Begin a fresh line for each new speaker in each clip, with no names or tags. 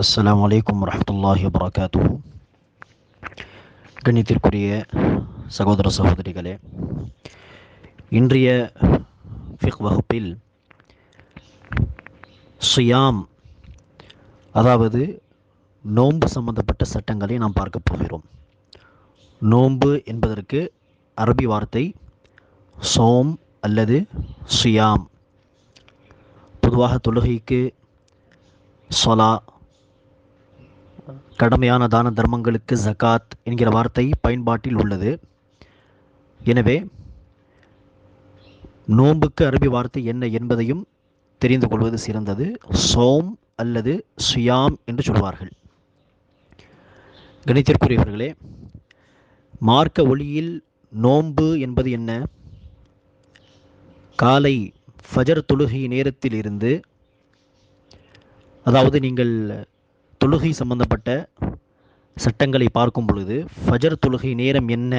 அஸ்ஸலாமு அலைக்கும் வரஹ்மத்துல்லாஹி வபரகாத்துஹு. கண்ணியத்திற்குரிய சகோதர சகோதரிகளே, இன்றைய ஃபிக்ஹ் வகுப்பில் ஸியாம், அதாவது நோன்பு சம்பந்தப்பட்ட சட்டங்களை நாம் பார்க்க போகிறோம். நோன்பு என்பதற்கு அரபி வார்த்தை சோம் அல்லது ஸியாம். பொதுவாக தொழுகைக்கு ஸலா, கடமையான தான தர்மங்களுக்கு ஜகாத் என்கிற வார்த்தை பயன்பாட்டில் உள்ளது. எனவே நோன்புக்கு அரபி வார்த்தை என்ன என்பதையும் தெரிந்து கொள்வது சிறந்தது. சோம் அல்லது ஸியாம் என்று சொல்வார்கள். கணித்திற்குரியவர்களே, மார்க்க ஒளியில் நோன்பு என்பது என்ன? காலை ஃபஜர் தொழுகை நேரத்தில் இருந்து, அதாவது நீங்கள் தொழுகை சம்பந்தப்பட்ட சட்டங்களை பார்க்கும் பொழுது ஃபஜர் தொழுகை நேரம் என்ன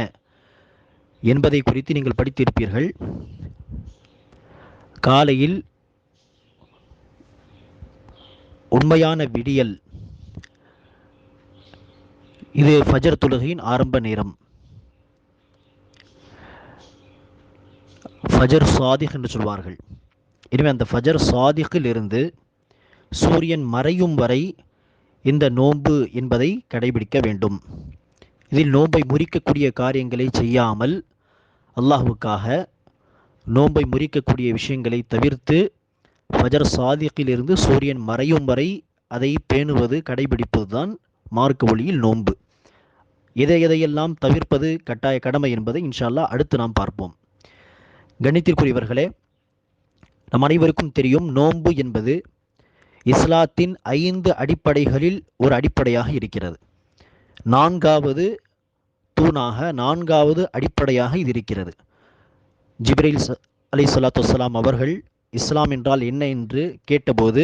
என்பதை குறித்து நீங்கள் படித்திருப்பீர்கள். காலையில் உண்மையான விடியல், இது ஃபஜர் தொழுகையின் ஆரம்ப நேரம். ஃபஜர் சாதிக் என்று சொல்வார்கள். எனவே அந்த ஃபஜர் சாதிக்கில் இருந்து சூரியன் மறையும் வரை இந்த நோன்பு என்பதை கடைபிடிக்க வேண்டும். இதில் நோன்பை முறிக்கக்கூடிய காரியங்களை செய்யாமல், அல்லாஹ்வுக்காக நோன்பை முறிக்கக்கூடிய விஷயங்களை தவிர்த்து ஃபஜர் சாதிக்கில் இருந்து சூரியன் மறையும் வரை அதை பேணுவது, கடைபிடிப்பது தான் மார்க்க ஒளியில் நோன்பு. எதையெல்லாம் தவிர்ப்பது கட்டாய கடமை என்பதை இன்ஷா அல்லாஹ் அடுத்து நாம் பார்ப்போம். கணித்திற்குரியவர்களே, நம் அனைவருக்கும் தெரியும், நோன்பு என்பது இஸ்லாத்தின் 5 அடிப்படைகளில் ஒரு அடிப்படையாக இருக்கிறது. 4வது தூணாக, 4வது அடிப்படையாக இது இருக்கிறது. ஜிப்ரீல் அலைஹிஸ்ஸலாத்து வஸ்ஸலாம் அவர்கள் இஸ்லாம் என்றால் என்ன என்று கேட்டபோது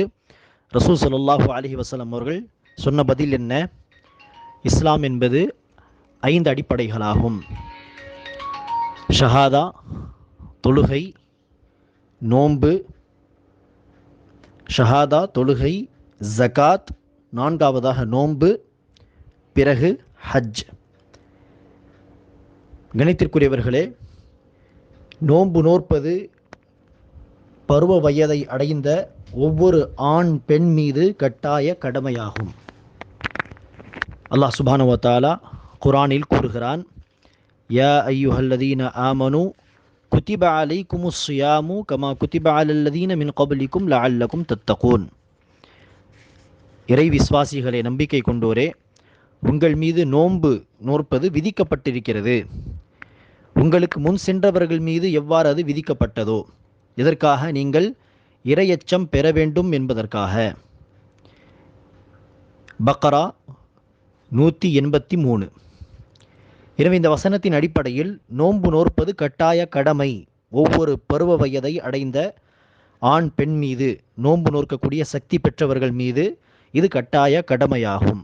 ரசூல் ஸல்லல்லாஹு அலைஹி வஸல்லம் அவர்கள் சொன்ன பதில் என்ன? இஸ்லாம் என்பது 5 அடிப்படைகளாகும். ஷஹாதா, தொழுகை, நோன்பு, ஷஹாதா, தொழுகை, ஜகாத், 4வதாக நோன்பு, பிறகு ஹஜ். கணித்திற்குரியவர்களே, நோன்பு நோற்பது பருவ வயதை அடைந்த ஒவ்வொரு ஆண் பெண் மீது கட்டாய கடமையாகும். அல்லாஹ் சுப்ஹானஹு வ தஆலா குர்ஆனில் கூறுகிறான், யா அய்யுஹல்லதீன ஆமனு குத்திப அலைக்குமுஸ் ஸியாமு கமா குத்திப அலல்லதீன மின் கப்லிக்கும் லஅல்லக்கும் தத்தகூன். இறை விசுவாசிகளே, நம்பிக்கை கொண்டோரே, உங்கள் மீது நோன்பு நோற்பது விதிக்கப்பட்டிருக்கிறது, உங்களுக்கு முன் சென்றவர்கள் மீது எவ்வாறு அது விதிக்கப்பட்டதோ. இதற்காக நீங்கள் இறையச்சம் பெற வேண்டும் என்பதற்காக. பக்ரா 183. எனவே இந்த வசனத்தின் அடிப்படையில் நோன்பு நோற்பது கட்டாய கடமை. ஒவ்வொரு பருவ வயதை அடைந்த ஆண் பெண் மீது, நோன்பு நோக்கக்கூடிய சக்தி பெற்றவர்கள் மீது இது கட்டாய கடமையாகும்.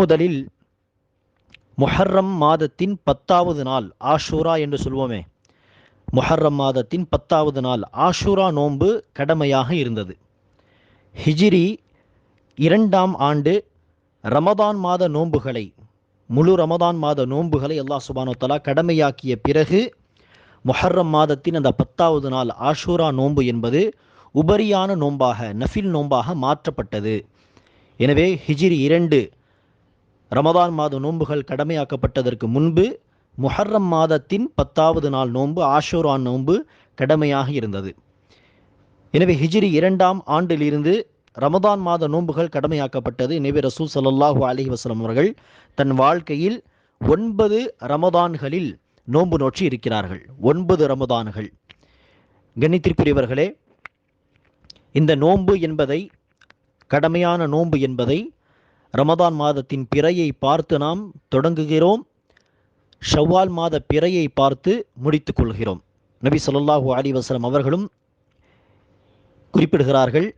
முதலில் முஹர்ரம் மாதத்தின் 10வது நாள், ஆஷூரா என்று சொல்வோமே, முஹர்ரம் மாதத்தின் 10வது நாள் ஆஷூரா நோன்பு கடமையாக இருந்தது. ஹிஜ்ரி 2ஆம் ஆண்டு ரமதான் மாத நோன்புகளை, முழு ரமதான் மாத நோன்புகளை அல்லாஹ் சுப்ஹானஹு வ தஆலா கடமையாக்கிய பிறகு முஹர்ரம் மாதத்தின் அந்த 10வது நாள் ஆஷூரா நோன்பு என்பது உபரியான நோன்பாக, நஃபில் நோன்பாக மாற்றப்பட்டது. எனவே ஹிஜ்ரி 2 ரமதான் மாத நோன்புகள் கடமையாக்கப்பட்டதற்கு முன்பு முஹர்ரம் மாதத்தின் 10வது நாள் நோன்பு, ஆஷூரா நோன்பு கடமையாக இருந்தது. எனவே ஹிஜ்ரி 2ஆம் ஆண்டிலிருந்து ரமதான் மாத நோன்புகள் கடமையாக்கப்பட்டது. எனவே ரசூல் ஸல்லல்லாஹு அலைஹி வஸல்லம் அவர்கள் தன் வாழ்க்கையில் 9 ரமதான்களில் நோன்பு நோற்றி இருக்கிறார்கள். 9 ரமதான்கள். கண்ணியத்திற்குரியவர்களே, இந்த நோன்பு என்பதை, கடமையான நோன்பு என்பதை ரமதான் மாதத்தின் பிறையை பார்த்து நாம் தொடங்குகிறோம், ஷவ்வால் மாத பிறையை பார்த்து முடித்துக் கொள்கிறோம். நபி ஸல்லல்லாஹு அலைஹி வஸல்லம் அவர்களும் குறிப்பிடுகிறார்கள்,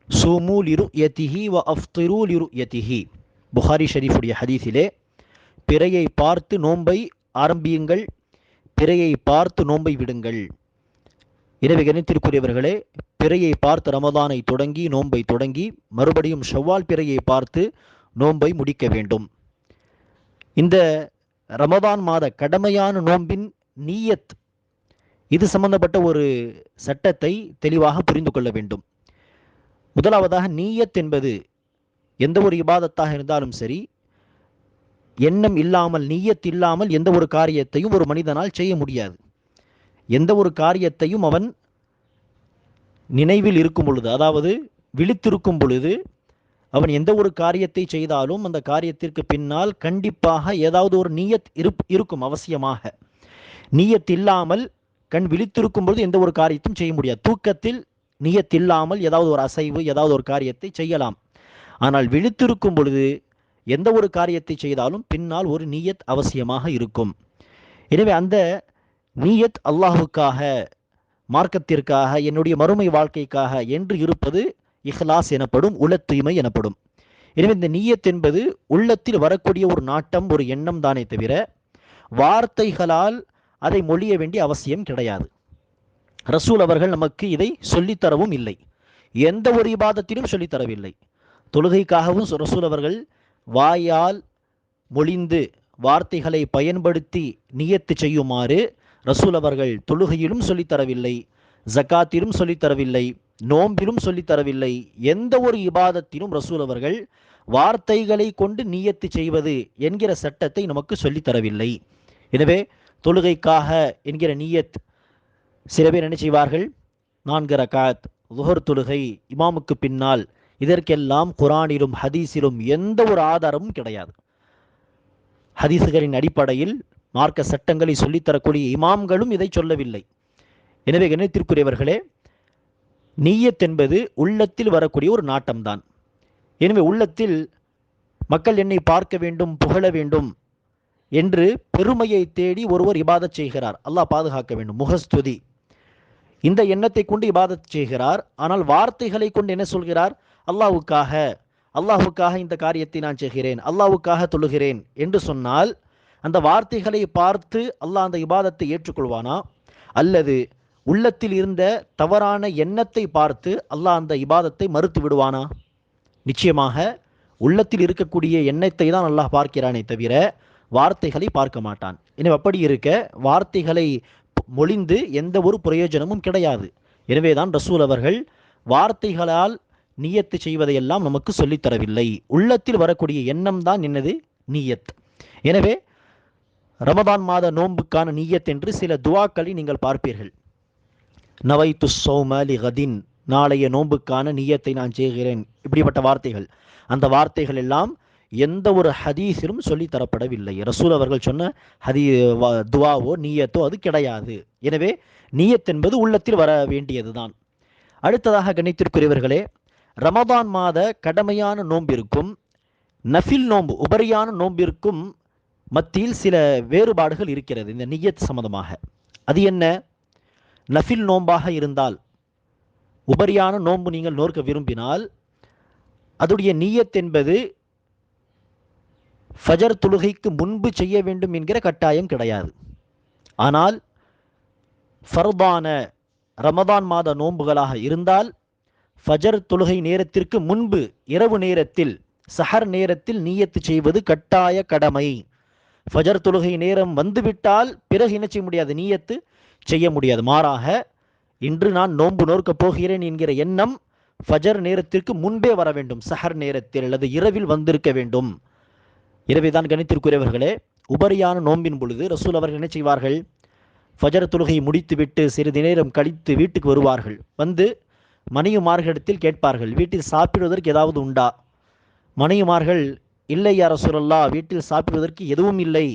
சூமு லிருயதிஹி வ அஃப்திரு லிருயதிஹி. புகாரி ஷரீஃபுடைய ஹதீஸிலே, பிறையை பார்த்து நோன்பை ஆரம்பியுங்கள், பிறையை பார்த்து நோன்பை விடுங்கள். எனவே கணித்திற்குரியவர்களே, பிறையை பார்த்து ரமதானை தொடங்கி நோன்பை தொடங்கி மறுபடியும் ஷவ்வால் பிறையை பார்த்து நோன்பை முடிக்க வேண்டும். இந்த ரமதான் மாத கடமையான நோன்பின் நீயத், இது சம்பந்தப்பட்ட ஒரு சட்டத்தை தெளிவாக புரிந்து கொள்ள வேண்டும். முதலாவதாக, நீயத் என்பது எந்த ஒரு இபாதத்தாக இருந்தாலும் சரி, எண்ணம் இல்லாமல், நீயத் இல்லாமல் எந்த ஒரு காரியத்தையும் ஒரு மனிதனால் செய்ய முடியாது. எந்த ஒரு காரியத்தையும் அவன் நினைவில் இருக்கும் பொழுது, அதாவது விழித்திருக்கும் பொழுது அவன் எந்த ஒரு காரியத்தை செய்தாலும் அந்த காரியத்திற்கு பின்னால் கண்டிப்பாக ஏதாவது ஒரு நீயத் இருக்கும் அவசியமாக. நீயத் இல்லாமல் கண் விழித்திருக்கும் பொழுது எந்த ஒரு காரியத்தையும் செய்ய முடியாது. தூக்கத்தில் நீயத் இல்லாமல் ஏதாவது ஒரு அசைவு, ஏதாவது ஒரு காரியத்தை செய்யலாம். ஆனால் விழித்திருக்கும் பொழுது எந்த ஒரு காரியத்தை செய்தாலும் பின்னால் ஒரு நீயத் அவசியமாக இருக்கும். எனவே அந்த நீயத் அல்லாஹுக்காக, மார்க்கத்திற்காக, என்னுடைய மறுமை வாழ்க்கைக்காக என்று இருப்பது இஹ்லாஸ் எனப்படும், உள தூய்மை எனப்படும். எனவே இந்த நீயத் என்பது உள்ளத்தில் வரக்கூடிய ஒரு நாட்டம், ஒரு எண்ணம் தானே தவிர வார்த்தைகளால் அதை மொழிய வேண்டிய அவசியம் கிடையாது. ரசூல் அவர்கள் நமக்கு இதை சொல்லித்தரவும் இல்லை, எந்த ஒரு இபாதத்திலும் சொல்லித்தரவில்லை. தொழுகைக்காகவும் ரசூல் அவர்கள் வாயால் மொழிந்து வார்த்தைகளை பயன்படுத்தி நியத்து செய்யுமாறு ரசூல் அவர்கள் தொழுகையிலும் சொல்லித்தரவில்லை, ஜகாத்திலும் சொல்லித்தரவில்லை, நோம்பிலும் சொல்லித்தரவில்லை. எந்த ஒரு இபாதத்திலும் ரசூல் அவர்கள் வார்த்தைகளை கொண்டு நியத்து செய்வது என்கிற சட்டத்தை நமக்கு சொல்லித்தரவில்லை. எனவே தொழுகைக்காக என்கிற நியத், சில பேர் என்ன செய்வார்கள், 4 ரகாத் லுஹர் தொழுகை இமாமுக்கு பின்னால், இதற்கெல்லாம் குரானிலும் ஹதீஸிலும் எந்த ஒரு ஆதாரமும் கிடையாது. ஹதீஸுகளின் அடிப்படையில் மார்க்க சட்டங்களை சொல்லித்தரக்கூடிய இமாம்களும் இதை சொல்லவில்லை. எனவே கண்ணியத்திற்குரியவர்களே, நீயத் என்பது உள்ளத்தில் வரக்கூடிய ஒரு நாட்டம்தான். எனவே உள்ளத்தில் மக்கள் என்னை பார்க்க வேண்டும், புகழ வேண்டும் என்று பெருமையை தேடி ஒருவர் இபாதத் செய்கிறார். அல்லாஹ் பாதுகாக்க வேண்டும், முகஸ்துதி, இந்த எண்ணத்தை கொண்டு இபாதத் செய்கிறார். ஆனால் வார்த்தைகளை கொண்டு என்ன சொல்கிறார், அல்லாஹ்வுக்காக, அல்லாஹ்வுக்காக இந்த காரியத்தை நான் செய்கிறேன், அல்லாஹ்வுக்காக தொழுகிறேன் என்று சொன்னால் அந்த வார்த்தைகளை பார்த்து அல்லாஹ் அந்த இபாதத்தை ஏற்றுக்கொள்வானா? அல்லது உள்ளத்தில் இருந்த தவறான எண்ணத்தை பார்த்து அல்லாஹ் அந்த இபாதத்தை மறுத்து விடுவானா? நிச்சயமாக உள்ளத்தில் இருக்கக்கூடிய எண்ணத்தை தான் அல்லாஹ் பார்க்கிறானே தவிர வார்த்தைகளை பார்க்க மாட்டான். எனவே அப்படி இருக்க வார்த்தைகளை மொழிந்து எந்த ஒரு பிரயோஜனமும் கிடையாது. எனவேதான் ரசூல் அவர்கள் வார்த்தைகளால் நியத்து செய்வதையெல்லாம் நமக்கு சொல்லித்தரவில்லை. உள்ளத்தில் வரக்கூடிய எண்ணம் தான் என்னது, நீயத். எனவே ரமதான் மாத நோன்புக்கான நீயத் என்று சில துவாக்களை நீங்கள் பார்ப்பீர்கள். நவைத்து ஸௌம லிகதின், நாளைய நோன்புக்கான நீயத்தை நான் செய்கிறேன், இப்படிப்பட்ட வார்த்தைகள். அந்த வார்த்தைகள் எல்லாம் எந்த ஒரு ஹதீஸிலும் சொல்லி தரப்படவில்லை. ரசூல் அவர்கள் சொன்ன துவாவோ நீயத்தோ அது கிடையாது. எனவே நீயத் என்பது உள்ளத்தில் வர வேண்டியதுதான். அடுத்ததாக கணித்திற்குரியவர்களே, ரமதான் மாத கடமையான நோம்பிற்கும் நஃபில் நோன்பு, உபரியான நோம்பிற்கும் மத்தியில் சில வேறுபாடுகள் இருக்கிறது இந்த நியத் சம்பந்தமாக. அது என்ன? நஃபில் நோம்பாக இருந்தால், உபரியான நோன்பு நீங்கள் நோக்க விரும்பினால், அதுடைய நியத் என்பது ஃபஜர் தொழுகைக்கு முன்பு செய்ய வேண்டும் என்கிற கட்டாயம் கிடையாது. ஆனால் ஃபர்தான ரமதான் மாத நோன்புகளாக இருந்தால் ஃபஜர் தொழுகை நேரத்திற்கு முன்பு இரவு நேரத்தில், சஹர் நேரத்தில் நியத்து செய்வது கட்டாய கடமை. ஃபஜர் தொழுகை நேரம் வந்துவிட்டால் பிறகு என்ன செய்ய முடியாது, நியத்து செய்ய முடியாது. மாறாக இன்று நான் நோன்பு நோக்கப் போகிறேன் என்கிற எண்ணம் ஃபஜர் நேரத்திற்கு முன்பே வர வேண்டும், சஹர் நேரத்தில் அல்லது இரவில் வந்திருக்க வேண்டும். இரவைதான் கணித்திற்குரியவர்களே, உபரியான நோம்பின் பொழுது ரசூல் அவர்கள் என்ன செய்வார்கள், ஃபஜர் தொழுகை முடித்துவிட்டு சிறிது நேரம் கழித்து வீட்டுக்கு வருவார்கள். வந்து மனைவிமார்களிடத்தில் கேட்பார்கள், வீட்டில் சாப்பிடுவதற்கு ஏதாவது உண்டா? மனைவிமார்கள், இல்லை யா ரசூலல்லாஹ், வீட்டில் சாப்பிடுவதற்கு எதுவும் இல்லை,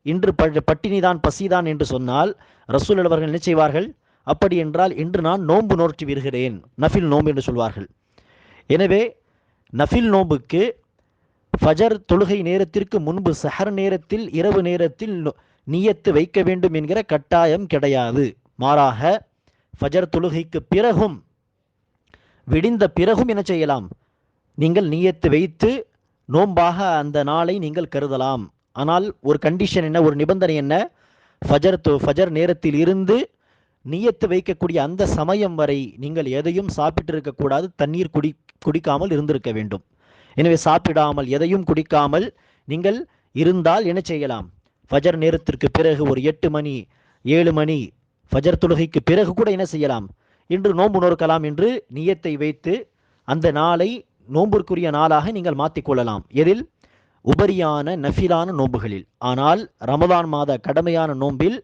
இன்று பட்டினிதான், பசிதான் என்று சொன்னால் ரசூல் அவர்கள் என்ன செய்வார்கள், அப்படி என்றால் இன்று நான் நோன்பு நோற்றி வருகிறேன், நஃபில் நோன்பு என்று சொல்வார்கள். எனவே நஃபில் நோன்புக்கு ஃபஜர் தொழுகை நேரத்திற்கு முன்பு சஹர் நேரத்தில், இரவு நேரத்தில் நியத்து வைக்க வேண்டும் என்கிற கட்டாயம் கிடையாது. மாறாக ஃபஜர் தொழுகைக்கு பிறகும், விடிந்த பிறகும் என்ன செய்யலாம், நீங்கள் நியத்து வைத்து நோன்பாக அந்த நாளை நீங்கள் கருதலாம். ஆனால் ஒரு கண்டிஷன் என்ன, ஒரு நிபந்தனை என்ன, ஃபஜர் நேரத்தில் இருந்து நியத்து வைக்கக்கூடிய அந்த சமயம் வரை நீங்கள் எதையும் சாப்பிட்டு இருக்கக்கூடாது, தண்ணீர் குடிக்காமல் இருந்திருக்க வேண்டும். எனவே சாப்பிடாமல் எதையும் குடிக்காமல் நீங்கள் இருந்தால் என்ன செய்யலாம்? ஃபஜர் நேரத்திற்கு பிறகு ஒரு 8 மணி 7 மணி ஃபஜர் தொழுகைக்கு பிறகு கூட என்ன செய்யலாம்? இன்று நோன்பு நோக்கலாம் என்று நியத்தை வைத்து அந்த நாளை நோம்பிற்குரிய நாளாக நீங்கள் மாற்றிக்கொள்ளலாம். எதில்? உபரியான நஃபிலான நோன்புகளில். ஆனால் ரமதான் மாத கடமையான நோன்பில்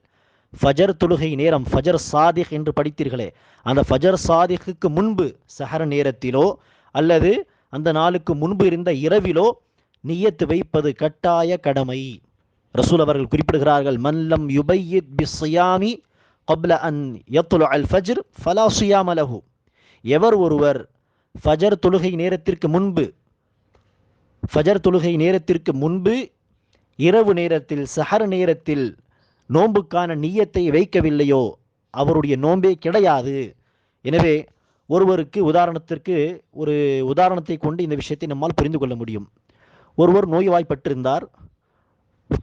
ஃபஜர் தொழுகை நேரம், ஃபஜர் சாதிக் என்று படித்தீர்களே, அந்த ஃபஜர் சாதிக்கு முன்பு சஹர் நேரத்திலோ அல்லது அந்த நாளுக்கு முன்பு இருந்த இரவிலோ நியத்து வைப்பது கட்டாய கடமை. ரசூல் அவர்கள் குறிப்பிடுகிறார்கள், மல்லம் யுபையித் பிஸ்ஸியாமி قبل أن يطلع الفجر فلا صيام له. எவர் ஒருவர் ஃபஜர் தொழுகை நேரத்திற்கு முன்பு இரவு நேரத்தில் சஹர் நேரத்தில் நோன்புக்கான நியத்தை வைக்கவில்லையோ அவருடைய நோன்பே கிடையாது. எனவே ஒருவருக்கு ஒரு உதாரணத்தை கொண்டு இந்த விஷயத்தை நம்மால் புரிந்து கொள்ள முடியும். ஒருவர் நோய்வாய்ப்பட்டிருந்தார்,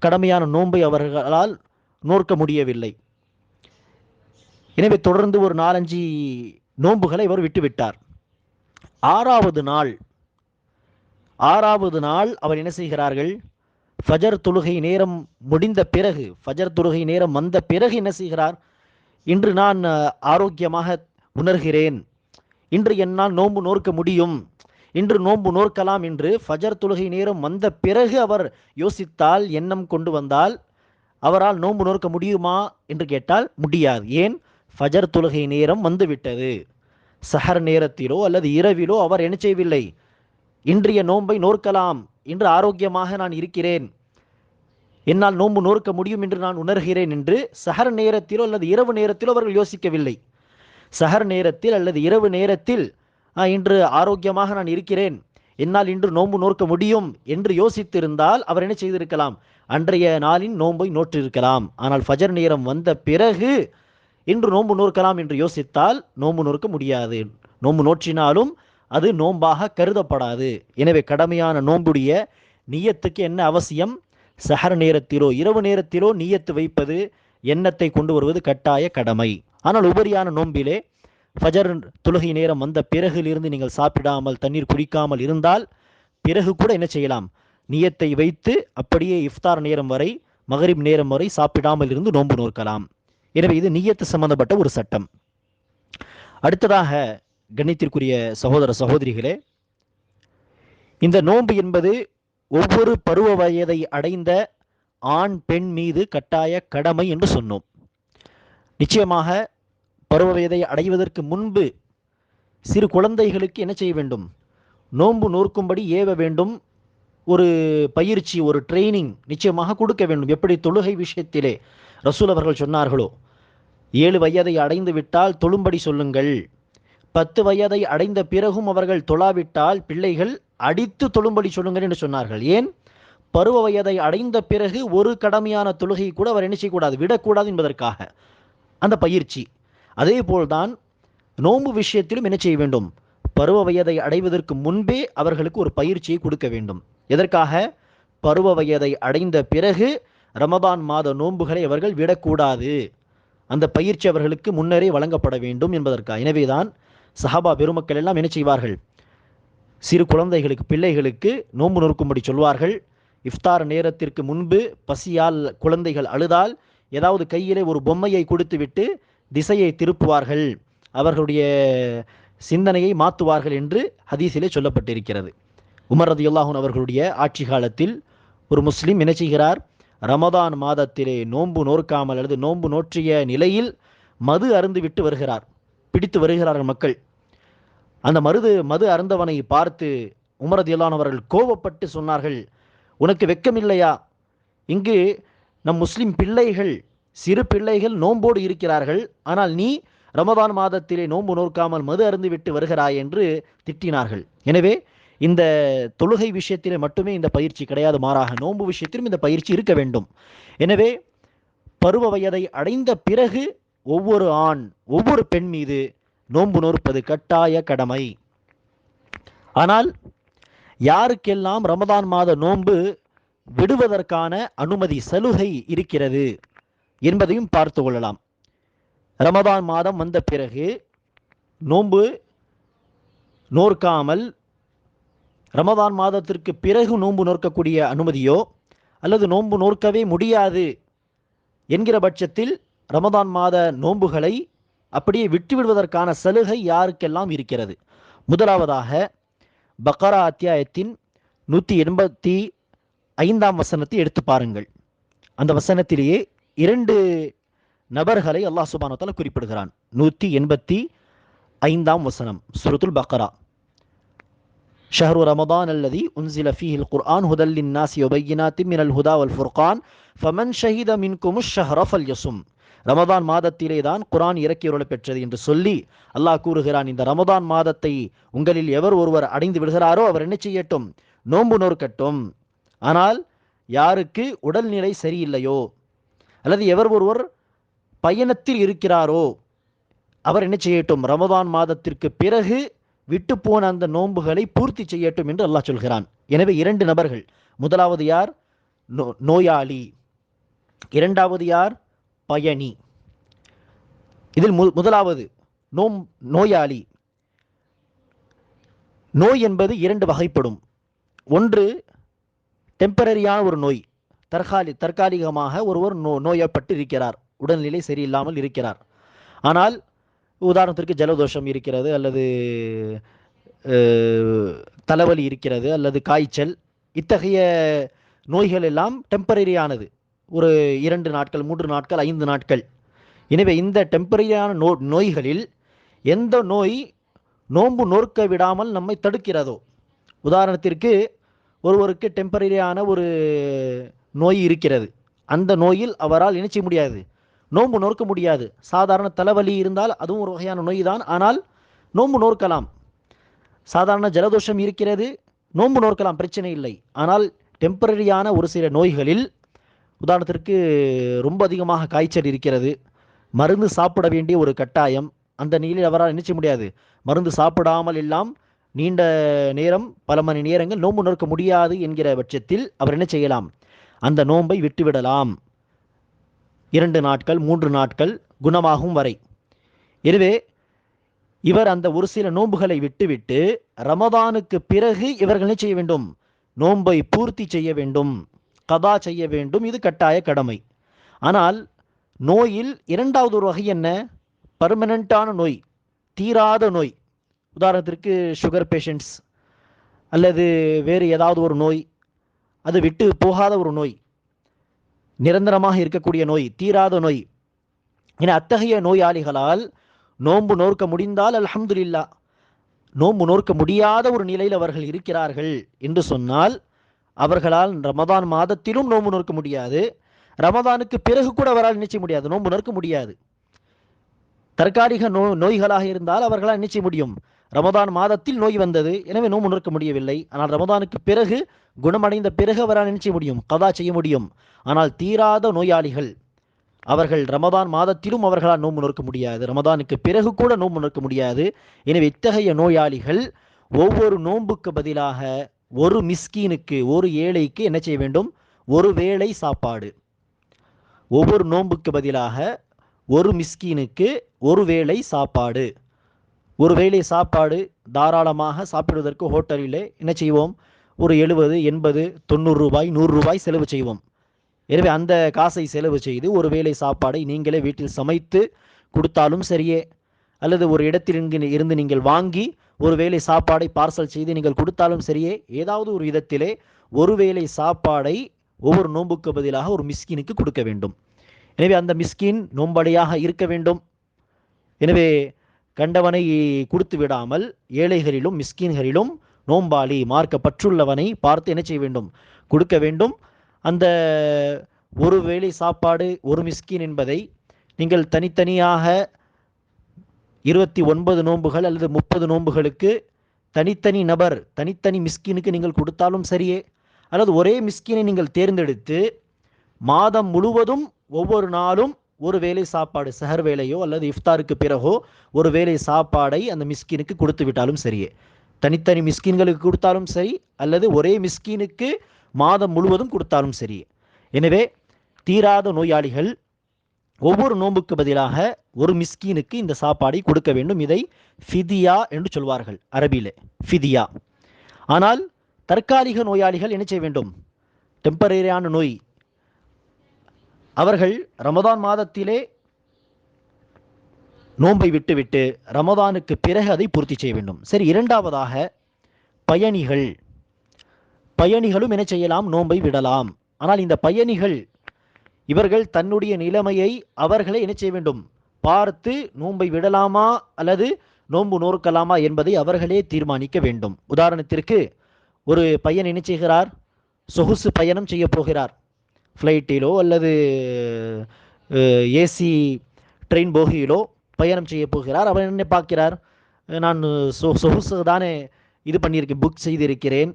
கடமையான நோன்பை அவர்களால் நோக்க முடியவில்லை. எனவே தொடர்ந்து ஒரு 4-5 நோன்புகளை அவர் விட்டுவிட்டார். ஆறாவது நாள் அவர் என்ன செய்கிறார்கள்? ஃபஜர் தொழுகை நேரம் முடிந்த பிறகு, ஃபஜர் தொழுகை நேரம் வந்த பிறகு என்ன செய்கிறார்? இன்று நான் ஆரோக்கியமாக உணர்கிறேன், இன்று என்னால் நோன்பு நோக்க முடியும், இன்று நோன்பு நோக்கலாம் என்று ஃபஜர் தொழுகை நேரம் வந்த பிறகு அவர் யோசித்தால், எண்ணம் கொண்டு வந்தால், அவரால் நோன்பு நோக்க முடியுமா என்று கேட்டால் முடியாது. ஏன்? ஃபஜர் தொழுகை நேரம் வந்துவிட்டது. சஹர் நேரத்திலோ அல்லது இரவிலோ அவர் என்ன செய்யவில்லை, இன்றைய நோன்பை நோக்கலாம், இன்று ஆரோக்கியமாக நான் இருக்கிறேன், என்னால் நோன்பு நோக்க முடியும் என்று நான் உணர்கிறேன் என்று சஹர் நேரத்திலோ அல்லது இரவு நேரத்திலோ அவர்கள் யோசிக்கவில்லை. சஹர் நேரத்தில் அல்லது இரவு நேரத்தில் இன்று ஆரோக்கியமாக நான் இருக்கிறேன், என்னால் இன்று நோன்பு நோக்க முடியும் என்று யோசித்திருந்தால் அவர் என்ன செய்திருக்கலாம்? அன்றைய நாளின் நோன்பை நோற்றிருக்கலாம். ஆனால் ஃபஜர் நேரம் வந்த பிறகு இன்று நோன்பு நோக்கலாம் என்று யோசித்தால் நோன்பு நோக்க முடியாது. நோன்பு நோற்றினாலும் அது நோன்பாக கருதப்படாது. எனவே கடமையான நோன்புடைய நியத்துக்கு என்ன அவசியம்? சஹர் நேரத்திலோ இரவு நேரத்திலோ நியத்து வைப்பது, எண்ணத்தை கொண்டு வருவது கட்டாய கடமை. ஆனால் உபரியான நோன்பிலே ஃபஜர் தொழுகை நேரம் வந்த பிறகிலிருந்து நீங்கள் சாப்பிடாமல் தண்ணீர் குடிக்காமல் இருந்தால் பிறகு கூட என்ன செய்யலாம்? நியத்தை வைத்து அப்படியே இஃப்தார் நேரம் வரை, மகரிப் நேரம் வரை சாப்பிடாமல் இருந்து நோன்பு நோக்கலாம். எனவே இது நியத்து சம்பந்தப்பட்ட ஒரு சட்டம். அடுத்ததாக கண்ணியத்திற்குரிய சகோதர சகோதரிகளே, இந்த நோன்பு என்பது ஒவ்வொரு பருவ வயதை அடைந்த ஆண் பெண் மீது கட்டாய கடமை என்று சொன்னோம். நிச்சயமாக பருவ வயதை அடைவதற்கு முன்பு சிறு குழந்தைகளுக்கு என்ன செய்ய வேண்டும்? நோன்பு நோக்கும்படி ஏவ வேண்டும். ஒரு பயிற்சி, ஒரு ட்ரைனிங் நிச்சயமாக கொடுக்க வேண்டும். எப்படி தொழுகை விஷயத்திலே ரசூல் அவர்கள் சொன்னார்களோ, 7 வயதை அடைந்து விட்டால் தொழும்படி சொல்லுங்கள், 10 வயதை அடைந்த பிறகும் அவர்கள் தொழாவிட்டால் பிள்ளைகள் அடித்து தொழும்படி சொல்லுங்கள் என்று சொன்னார்கள். ஏன்? பருவ வயதை அடைந்த பிறகு ஒரு கடமையான தொழுகை கூட அவர் என்ன செய்யக்கூடாது, விடக்கூடாது என்பதற்காக அந்த பயிற்சி. அதே போல்தான் நோன்பு விஷயத்திலும் என்ன செய்ய வேண்டும்? பருவ வயதை அடைவதற்கு முன்பே அவர்களுக்கு ஒரு பயிற்சியை கொடுக்க வேண்டும். எதற்காக? பருவ வயதை அடைந்த பிறகு ரமதான் மாத நோன்புகளை அவர்கள் விடக்கூடாது. அந்த பயிற்சி அவர்களுக்கு முன்னரே வழங்கப்பட வேண்டும் என்பதற்காக. எனவேதான் சஹாபா பெருமக்கள் எல்லாம் என்ன செய்வார்கள்? சிறு குழந்தைகளுக்கு, பிள்ளைகளுக்கு நோன்பு நோக்கும்படி சொல்வார்கள். இஃப்தார் நேரத்திற்கு முன்பு பசியால் குழந்தைகள் அழுதால் ஏதாவது கையிலே ஒரு பொம்மையை கொடுத்துவிட்டு திசையை திருப்புவார்கள், அவர்களுடைய சிந்தனையை மாற்றுவார்கள் என்று ஹதீஸிலே சொல்லப்பட்டிருக்கிறது. உமர் ரலியல்லாஹு அன்ஹு அவர்களுடைய ஆட்சி காலத்தில் ஒரு முஸ்லிம் என்ன செய்கிறார்? ரமதான் மாதத்திலே நோன்பு நோக்காமல் அல்லது நோன்பு நோற்றிய நிலையில் மது அருந்து விட்டு வருகிறார். பிடித்து வருகிறார்கள் மக்கள். அந்த மது அருந்தவனை பார்த்து உமர் ரலியல்லாஹு அன்ஹு அவர்கள் கோபப்பட்டு சொன்னார்கள், உனக்கு வெட்கமில்லையா? இங்கு நம் முஸ்லிம் பிள்ளைகள், சிறு பிள்ளைகள் நோன்போடு இருக்கிறார்கள், ஆனால் நீ ரமதான் மாதத்திலே நோன்பு நோக்காமல் மது அருந்து விட்டு வருகிறாய் என்று திட்டினார்கள். எனவே இந்த தொழுகை விஷயத்திலே மட்டுமே இந்த பயிற்சி கிடையாது, மாறாக நோன்பு விஷயத்திலும் இந்த பயிற்சி இருக்க வேண்டும். எனவே பருவ வயதை அடைந்த பிறகு ஒவ்வொரு ஆண், ஒவ்வொரு பெண் மீது நோன்பு நோற்பது கட்டாய கடமை. ஆனால் யாருக்கெல்லாம் ரமதான் மாத நோன்பு விடுவதற்கான அனுமதி, சலுகை இருக்கிறது என்பதையும் பார்த்து கொள்ளலாம். ரமதான் மாதம் வந்த பிறகு நோன்பு நோற்காமல் ரமதான் மாதத்திற்கு பிறகு நோன்பு நோற்கக்கூடிய அனுமதியோ அல்லது நோன்பு நோற்கவே முடியாது என்கிற பட்சத்தில் ரமதான் மாத நோன்புகளை அப்படியே விட்டுவிடுவதற்கான சலுகை யாருக்கெல்லாம் இருக்கிறது? முதலாவதாக பக்ரா அத்தியாயத்தின் 185 வசனத்தை எடுத்து பாருங்கள். அந்த வசனத்திலேயே 2 நபர்களை அல்லாஹ் சுப்ஹானஹு வ தஆலா குறிப்பிடுகிறான். 185 வசனம் சூரத்துல் பக்ரா. ஷஹ்ரு ரமதான் அல்லதி உன்சில ஃபீஹில் குர்ஆன் ஹுதல் லின்னாஸி வபையினாத்தின் மினல் ஹுதா வல் ஃபுர்கான் ஃபமன் ஷஹித மின்குமுஷ் ஷஹ்ர ஃபல்யஸும். ரமதான் மாதத்திலே தான் குர்ஆன் இறக்கியருளப் பெற்றது என்று சொல்லி அல்லாஹ் கூறுகிறான், இந்த ரமதான் மாதத்தை உங்களில் எவர் ஒருவர் அடைந்து விடுகிறாரோ அவர் என்ன செய்யட்டும்? நோன்பு நோற்கட்டும். ஆனால் யாருக்கு உடல்நிலை சரியில்லையோ அல்லது எவர் ஒருவர் பயணத்தில் இருக்கிறாரோ அவர் என்ன செய்யட்டும்? ரமதான் மாதத்திற்கு பிறகு விட்டு போன அந்த நோன்புகளை பூர்த்தி செய்யட்டும் என்று அல்லாஹ் சொல்கிறான். எனவே 2 நபர்கள். முதலாவது யார்? நோயாளி. இரண்டாவது யார்? பயணி. இதில் முதலாவது நோயாளி. நோய் என்பது 2 வகைப்படும். ஒன்று டெம்பரரியான ஒரு நோய், தற்காலிகமாக ஒருவர் நோயப்பட்டு இருக்கிறார், உடல்நிலை சரியில்லாமல் இருக்கிறார். ஆனால் உதாரணத்திற்கு ஜலதோஷம் இருக்கிறது, அல்லது தலைவலி இருக்கிறது, அல்லது காய்ச்சல். இத்தகைய நோய்கள் எல்லாம் டெம்பரரியானது, ஒரு 2 நாட்கள், 3 நாட்கள், 5 நாட்கள். எனவே இந்த டெம்பரரியான நோய்களில் எந்த நோய் நோன்பு நோற்க விடாமல் நம்மை தடுக்கிறதோ, உதாரணத்திற்கு ஒருவருக்கு டெம்பரரியான ஒரு நோய் இருக்கிறது, அந்த நோயில் அவரால் என்ன செய்ய முடியாது? நோன்பு நோற்க முடியாது. சாதாரண தலைவலி இருந்தால் அதுவும் ஒரு வகையான நோய் தான், ஆனால் நோன்பு நோற்கலாம். சாதாரண ஜலதோஷம் இருக்கிறது, நோன்பு நோற்கலாம், பிரச்சனை இல்லை. ஆனால் டெம்பரரியான ஒரு சில நோய்களில், உதாரணத்திற்கு ரொம்ப அதிகமாக காய்ச்சல் இருக்கிறது, மருந்து சாப்பிட வேண்டிய ஒரு கட்டாயம், அந்த நிலையில் அவரால் என்ன செய்ய முடியாது? மருந்து சாப்பிடாமல் எல்லாம் நீண்ட நேரம், பல மணி நேரங்கள் நோன்பு நோற்க முடியாது என்கிற பட்சத்தில் அவர் என்ன செய்யலாம்? அந்த நோன்பை விட்டுவிடலாம். 2 நாட்கள், 3 நாட்கள் குணமாகும் வரை. எனவே இவர் அந்த ஒரு சில நோன்புகளை விட்டுவிட்டு ரமதானுக்கு பிறகு இவர்கள் என்ன செய்ய வேண்டும்? நோன்பை பூர்த்தி செய்ய வேண்டும், கதா செய்ய வேண்டும். இது கட்டாய கடமை. ஆனால் நோயில் இரண்டாவது ஒரு வகை என்ன? பர்மனண்டான நோய், தீராத நோய். உதாரணத்திற்கு சுகர் பேஷண்ட்ஸ் அல்லது வேறு ஏதாவது ஒரு நோய், அது விட்டு போகாத ஒரு நோய், நிரந்தரமாக இருக்கக்கூடிய நோய், தீராத நோய். என அத்தகைய நோயாளிகளால் நோன்பு நோற்க முடிந்தால் அல்ஹம்துலில்லாஹ். நோன்பு நோற்க முடியாத ஒரு நிலையில் அவர்கள் இருக்கிறார்கள் என்று சொன்னால் அவர்களால் ரமதான் மாதத்திலும் நோன்பு நோற்க முடியாது, ரமதானுக்கு பிறகு கூட அவரால் நிச்சய முடியாது, நோன்பு நோற்க முடியாது. தற்காலிக நோய்களாக இருந்தால் அவர்களால் நிச்சய முடியும். ரமதான் மாதத்தில் நோய் வந்தது, எனவே நோன்பு நோற்க முடியவில்லை. ஆனால் ரமதானுக்கு பிறகு, குணமடைந்த பிறகு அவரால் நிச்சய முடியும், கதா செய்ய முடியும். ஆனால் தீராத நோயாளிகள், அவர்கள் ரமதான் மாதத்திலும் அவர்களால் நோன்பு நோற்க முடியாது, ரமதானுக்கு பிறகு கூட நோன்பு நோற்க முடியாது. எனவே இத்தகைய நோயாளிகள் ஒவ்வொரு நோன்புக்கு பதிலாக ஒரு மிஸ்கீனுக்கு, ஒரு ஏழைக்கு என்ன செய்ய வேண்டும்? ஒரு வேளை சாப்பாடு. ஒவ்வொரு நோன்புக்கு பதிலாக ஒரு மிஸ்கீனுக்கு ஒரு வேளை சாப்பாடு. ஒரு வேளை சாப்பாடு தாராளமாக சாப்பிடுவதற்கு ஹோட்டலிலே என்ன செய்வோம்? ஒரு 70, 80, 90 ரூபாய், 100 ரூபாய் செலவு செய்வோம். எனவே அந்த காசை செலவு செய்து ஒரு வேளை சாப்பாடை நீங்களே வீட்டில் சமைத்து கொடுத்தாலும் சரியே, அல்லது ஒரு இடத்தில் இருந்து நீங்கள் வாங்கி ஒரு வேளை சாப்பாடை பார்சல் செய்து நீங்கள் கொடுத்தாலும் சரியே, ஏதாவது ஒரு விதத்திலே ஒரு வேளை சாப்பாடை ஒவ்வொரு நோன்புக்கு பதிலாக ஒரு மிஸ்கினுக்கு கொடுக்க வேண்டும். எனவே அந்த மிஸ்கின் நோன்படையாக இருக்க வேண்டும். எனவே கண்டவனை கொடுத்து விடாமல் ஏழைகளிலும் மிஸ்கின்களிலும் நோம்பாளி, மார்க்க பற்றுள்ளவனை பார்த்து என்ன செய்ய வேண்டும்? கொடுக்க வேண்டும். அந்த ஒரு வேளை சாப்பாடு ஒரு மிஸ்கின் என்பதை நீங்கள் தனித்தனியாக 29 நோன்புகள் அல்லது 30 நோன்புகளுக்கு தனித்தனி நபர், தனித்தனி மிஸ்கினுக்கு நீங்கள் கொடுத்தாலும் சரியே, அல்லது ஒரே மிஸ்கினை நீங்கள் தேர்ந்தெடுத்து மாதம் முழுவதும் ஒவ்வொரு நாளும் ஒரு வேளை சாப்பாடு, சஹர் வேளையோ அல்லது இஃப்தாருக்கு பிறகோ ஒரு வேளை சாப்பாடை அந்த மிஸ்கினுக்கு கொடுத்து விட்டாலும் சரியே. தனித்தனி மிஸ்கின்களுக்கு கொடுத்தாலும் சரி, அல்லது ஒரே மிஸ்கினுக்கு மாதம் முழுவதும் கொடுத்தாலும் சரி. எனவே தீராத நோயாளிகள் ஒவ்வொரு நோன்புக்கு பதிலாக ஒரு மிஸ்கீனுக்கு இந்த சாப்பாடை கொடுக்க வேண்டும். இதை ஃபிதியா என்று சொல்வார்கள் அரபியிலே, ஃபிதியா. ஆனால் தற்காலிக நோயாளிகள் என்ன செய்ய வேண்டும்? டெம்பரரியான நோய், அவர்கள் ரமதான் மாதத்திலே நோன்பை விட்டுவிட்டு ரமதானுக்கு பிறகு அதை பூர்த்தி செய்ய வேண்டும். சரி, இரண்டாவதாக பயணிகளும் என்ன செய்யலாம்? நோன்பை விடலாம். ஆனால் இந்த பயணிகள் இவர்கள் தன்னுடைய நிலைமையை அவர்களே என்ன செய்ய வேண்டும்? பார்த்து நோன்பை விடலாமா அல்லது நோன்பு நோற்கலாமா என்பதை அவர்களே தீர்மானிக்க வேண்டும். உதாரணத்திற்கு, ஒரு பையன் என்ன செய்கிறார்? சொகுசு பயணம் செய்ய போகிறார். ஃப்ளைட்டிலோ அல்லது ஏசி ட்ரெயின் போகியிலோ பயணம் செய்ய போகிறார். அவர் என்ன பார்க்கிறார்? நான் சொகுசு தானே இது பண்ணியிருக்கேன், புக் செய்திருக்கிறேன்.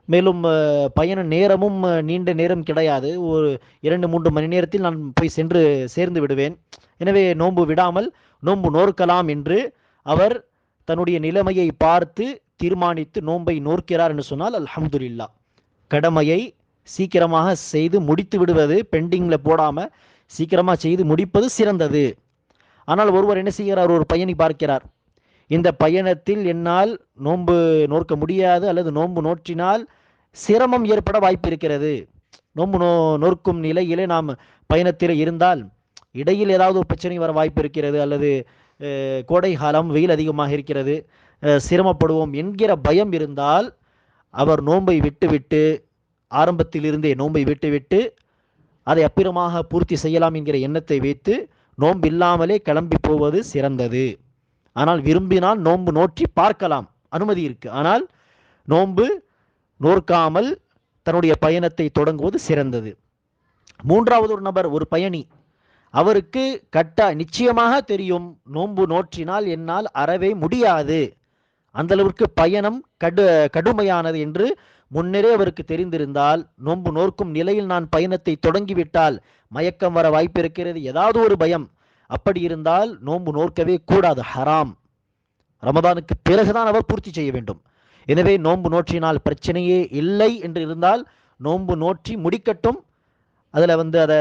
மேலும் பயண நேரமும் நீண்ட நேரம் கிடையாது, ஒரு 2-3 மணி நேரத்தில் நான் போய் சென்று சேர்ந்து விடுவேன். எனவே நோன்பு விடாமல் நோன்பு நோற்கலாம் என்று அவர் தன்னுடைய நிலைமையை பார்த்து தீர்மானித்து நோன்பை நோக்கிறார் என்று சொன்னால் அல்ஹம்துலில்லாஹ். கடமையை சீக்கிரமாக செய்து முடித்து விடுவது, பெண்டிங்கில் போடாமல் சீக்கிரமாக செய்து முடிப்பது சிறந்தது. ஆனால் ஒருவர் என்ன செய்கிறார்? ஒரு பயணி பார்க்கிறார், இந்த பயணத்தில் என்னால் நோன்பு நோற்க முடியாது அல்லது நோன்பு நோற்றினால் சிரமம் ஏற்பட வாய்ப்பு இருக்கிறது. நோன்பு நோற்கும் நிலையிலே நாம் பயணத்தில் இருந்தால் இடையில் ஏதாவது ஒரு பிரச்சனை வர வாய்ப்பு இருக்கிறது, அல்லது கோடை காலம், வெயில் அதிகமாக இருக்கிறது, சிரமப்படுவோம் என்கிற பயம் இருந்தால் அவர் நோன்பை விட்டுவிட்டு, ஆரம்பத்தில் இருந்தே நோன்பை விட்டுவிட்டு அதை அப்புறமாக பூர்த்தி செய்யலாம் என்கிற எண்ணத்தை வைத்து நோன்பு இல்லாமலே கிளம்பி போவது சிறந்தது. ஆனால் விரும்பினால் நோன்பு நோற்றி பார்க்கலாம், அனுமதி இருக்கு. ஆனால் நோன்பு நோற்காமல் தன்னுடைய பயணத்தை தொடங்குவது சிறந்தது. மூன்றாவது ஒரு நபர், ஒரு பயணி, அவருக்கு நிச்சயமாக தெரியும் நோன்பு நோற்றினால் என்னால் அறவே முடியாது, அந்த அளவிற்கு பயணம் கடுமையானது என்று முன்னரே அவருக்கு தெரிந்திருந்தால், நோன்பு நோக்கும் நிலையில் நான் பயணத்தை தொடங்கிவிட்டால் மயக்கம் வர வாய்ப்பு இருக்கிறது, ஏதாவது ஒரு பயம், அப்படி இருந்தால் நோன்பு நோக்கவே கூடாது, ஹராம். ரமதானுக்கு பிறகுதான் அவர் பூர்த்தி செய்ய வேண்டும். எனவே நோன்பு நோற்றினால் பிரச்சனையே இல்லை என்று இருந்தால் நோன்பு நோற்றி முடிக்கட்டும். அதில் அதை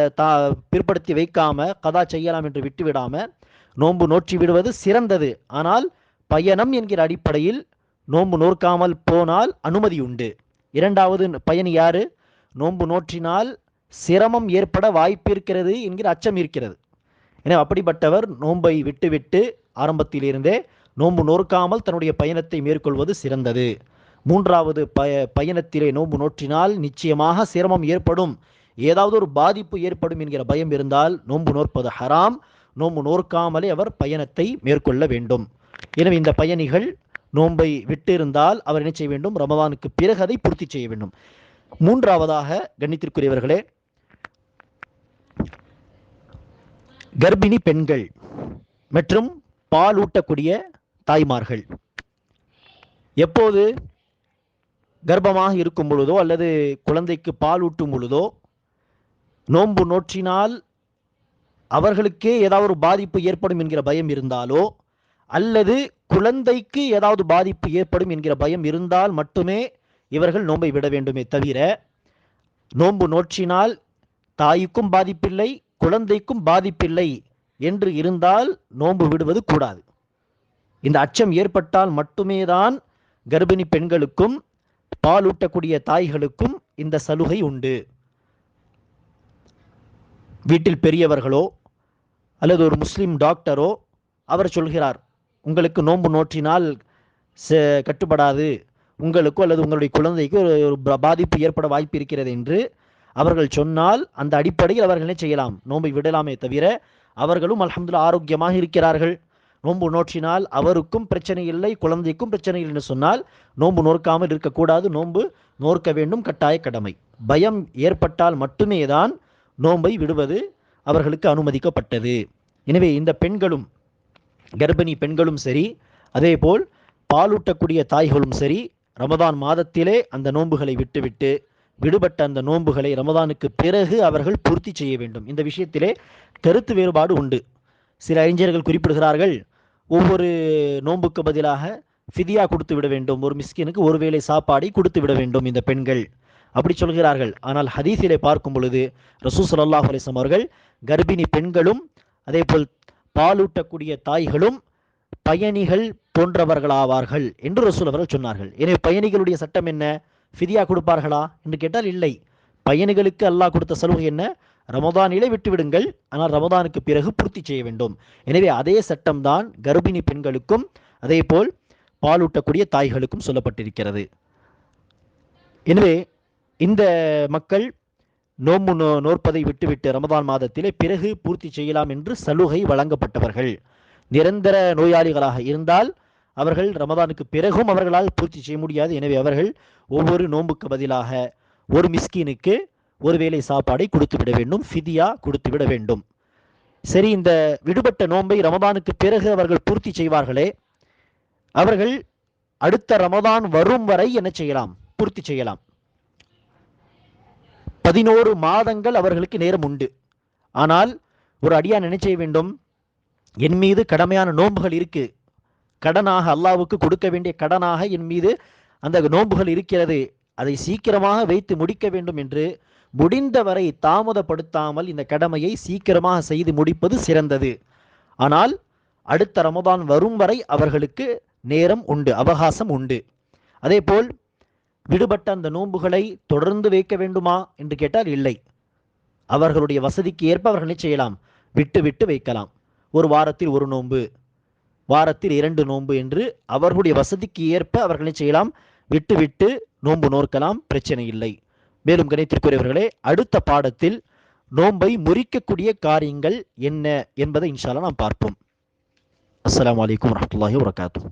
பிற்படுத்தி வைக்காம கதா செய்யலாம் என்று விட்டு விடாம நோன்பு நோற்றி விடுவது சிறந்தது. ஆனால் பயணம் என்கிற அடிப்படையில் நோன்பு நோற்காமல் போனால் அனுமதி உண்டு. இரண்டாவது பயணி யாரு? நோன்பு நோற்றினால் சிரமம் ஏற்பட வாய்ப்பு இருக்கிறது என்கிற அச்சம் இருக்கிறது. எனவே அப்படிப்பட்டவர் நோன்பை விட்டுவிட்டு ஆரம்பத்திலிருந்தே நோன்பு நோற்காமல் தன்னுடைய பயணத்தை மேற்கொள்வது சிறந்தது. மூன்றாவது, பயணத்திலே நோன்பு நோற்றினால் நிச்சயமாக சிரமம் ஏற்படும், ஏதாவது ஒரு பாதிப்பு ஏற்படும் என்கிற பயம் இருந்தால் நோன்பு நோற்பது ஹராம். நோன்பு நோற்காமலே அவர் பயணத்தை மேற்கொள்ள வேண்டும். எனவே இந்த பயணிகள் நோன்பை விட்டு இருந்தால் அவர் என்ன செய்ய வேண்டும்? ரமதானுக்கு பிறகு அதை பூர்த்தி செய்ய வேண்டும். மூன்றாவதாக, கண்ணியத்திற்குரியவர்களே, கர்ப்பிணி பெண்கள் மற்றும் பால் ஊட்டக்கூடிய தாய்மார்கள் எப்போது கர்ப்பமாக இருக்கும் பொழுதோ அல்லது குழந்தைக்கு பால் ஊட்டும் பொழுதோ நோன்பு நோற்றினால் அவர்களுக்கே ஏதாவது ஒரு பாதிப்பு ஏற்படும் என்கிற பயம் இருந்தாலோ அல்லது குழந்தைக்கு ஏதாவது பாதிப்பு ஏற்படும் என்கிற பயம் இருந்தால் மட்டுமே இவர்கள் நோன்பை விட வேண்டுமே தவிர, நோன்பு நோற்றினால் தாய்க்கும் பாதிப்பில்லை குழந்தைக்கும் பாதிப்பில்லை என்று இருந்தால் நோன்பு விடுவது கூடாது. இந்த அச்சம் ஏற்பட்டால் மட்டுமே தான் கர்ப்பிணி பெண்களுக்கும் பாலூட்டக்கூடிய தாய்களுக்கும் இந்த சலுகை உண்டு. வீட்டில் பெரியவர்களோ அல்லது ஒரு முஸ்லிம் டாக்டரோ அவர் சொல்கிறார், உங்களுக்கு நோன்பு நோற்றினால் கட்டுப்படாது, உங்களுக்கோ அல்லது உங்களுடைய குழந்தைக்கு ஒரு பாதிப்பு ஏற்பட வாய்ப்பு இருக்கிறது என்று அவர்கள் சொன்னால் அந்த அடிப்படையில் அவர்கள் என்ன செய்யலாம்? நோன்பை விடலாமே தவிர, அவர்களும் அல்ஹம்துலில்லாஹ் ஆரோக்கியமாக இருக்கிறார்கள், நோன்பு நோற்றினால் அவருக்கும் பிரச்சனை இல்லை குழந்தைக்கும் பிரச்சனை இல்லை என்று சொன்னால் நோன்பு நோற்காமல் இருக்கக்கூடாது, நோன்பு நோற்க வேண்டும், கட்டாய கடமை. பயம் ஏற்பட்டால் மட்டுமே தான் நோன்பை விடுவது அவர்களுக்கு அனுமதிக்கப்பட்டது. எனவே இந்த பெண்களும், கர்ப்பிணி பெண்களும் சரி, அதே போல் பாலூட்டக்கூடிய தாய்களும் சரி, ரமதான் மாதத்திலே அந்த நோன்புகளை விட்டுவிட்டு விடுபட்ட அந்த நோன்புகளை ரமதானுக்கு பிறகு அவர்கள் பூர்த்தி செய்ய வேண்டும். இந்த விஷயத்திலே கருத்து வேறுபாடு உண்டு. சில அறிஞர்கள் குறிப்பிடுகிறார்கள், ஒவ்வொரு நோன்புக்கு பதிலாக ஃபிதியா கொடுத்து விட வேண்டும், ஒரு மிஸ்கினுக்கு ஒரு வேளை சாப்பாடை கொடுத்து விட வேண்டும் இந்த பெண்கள், அப்படி சொல்கிறார்கள். ஆனால் ஹதீஸிலே பார்க்கும் பொழுது ரசூல் ஸல்லல்லாஹு அலைஹி வஸல்லம் அவர்கள் கர்ப்பிணி பெண்களும் அதேபோல் பாலூட்டக்கூடிய தாய்களும் பயணிகள் போன்றவர்களாவார்கள் என்று ரசூல் அவர்கள் சொன்னார்கள். எனவே பயணிகளுடைய சட்டம் என்ன? ஃபிதியா கொடுப்பார்களா என்று கேட்டால் இல்லை. பயணிகளுக்கு அல்லாஹ் கொடுத்த சலுகை என்ன? ரமதானிலே விட்டுவிடுங்கள், ஆனால் ரமதானுக்கு பிறகு பூர்த்தி செய்ய வேண்டும். எனவே அதே சட்டம்தான் கர்ப்பிணி பெண்களுக்கும் அதே போல் பாலூட்டக்கூடிய தாய்களுக்கும் சொல்லப்பட்டிருக்கிறது. எனவே இந்த மக்கள் நோன்பு நோற்பதை விட்டுவிட்டு ரமதான் மாதத்திலே பிறகு பூர்த்தி செய்யலாம் என்று சலுகை வழங்கப்பட்டவர்கள். நிரந்தர நோயாளிகளாக இருந்தால் அவர்கள் ரமதானுக்கு பிறகும் அவர்களால் பூர்த்தி செய்ய முடியாது. எனவே அவர்கள் ஒவ்வொரு நோன்புக்கு பதிலாக ஒரு மிஸ்கீனுக்கு ஒரு வேளை சாப்பாடை கொடுத்து விட வேண்டும், ஃபிதியா கொடுத்து விட வேண்டும். சரி, இந்த விடுபட்ட நோன்பை ரமதானுக்கு பிறகு அவர்கள் பூர்த்தி செய்வார்களே, அவர்கள் அடுத்த ரமதான் வரும் வரை என்ன செய்யலாம்? பூர்த்தி செய்யலாம். 11 மாதங்கள் அவர்களுக்கு நேரம் உண்டு. ஆனால் ஒரு அடியான் என்ன செய்ய வேண்டும்? என் மீது கடமையான நோன்புகள் இருக்கு, கடனாக அல்லாஹ்வுக்கு கொடுக்க வேண்டிய கடனாக என் மீது அந்த நோன்புகள் இருக்கிறது, அதை சீக்கிரமாக வைத்து முடிக்க வேண்டும் என்று முடிந்தவரை தாமதப்படுத்தாமல் இந்த கடமையை சீக்கிரமாக செய்து முடிப்பது சிறந்தது. ஆனால் அடுத்த ரமதான் வரும் வரை அவர்களுக்கு நேரம் உண்டு, அவகாசம் உண்டு. அதே போல் விடுபட்ட அந்த நோன்புகளை தொடர்ந்து வைக்க வேண்டுமா என்று கேட்டால் இல்லை. அவர்களுடைய வசதிக்கு ஏற்ப அவர்கள் செய்யலாம், விட்டு விட்டு வைக்கலாம். ஒரு வாரத்தில் ஒரு நோன்பு, வாரத்தில் 2 நோன்பு என்று அவர்களுடைய வசதிக்கு ஏற்ப அவர்களை செய்யலாம், விட்டு விட்டு நோன்பு நோக்கலாம், பிரச்சனை இல்லை. மேலும் கணித்திற்குரியவர்களே, அடுத்த பாடத்தில் நோன்பை முறிக்கக்கூடிய காரியங்கள் என்ன என்பதை இன்ஷா அல்லாஹ் நாம் பார்ப்போம். அஸ்ஸலாமு அலைக்கும் வரஹ்மத்துல்லாஹி வபரகாத்துஹு.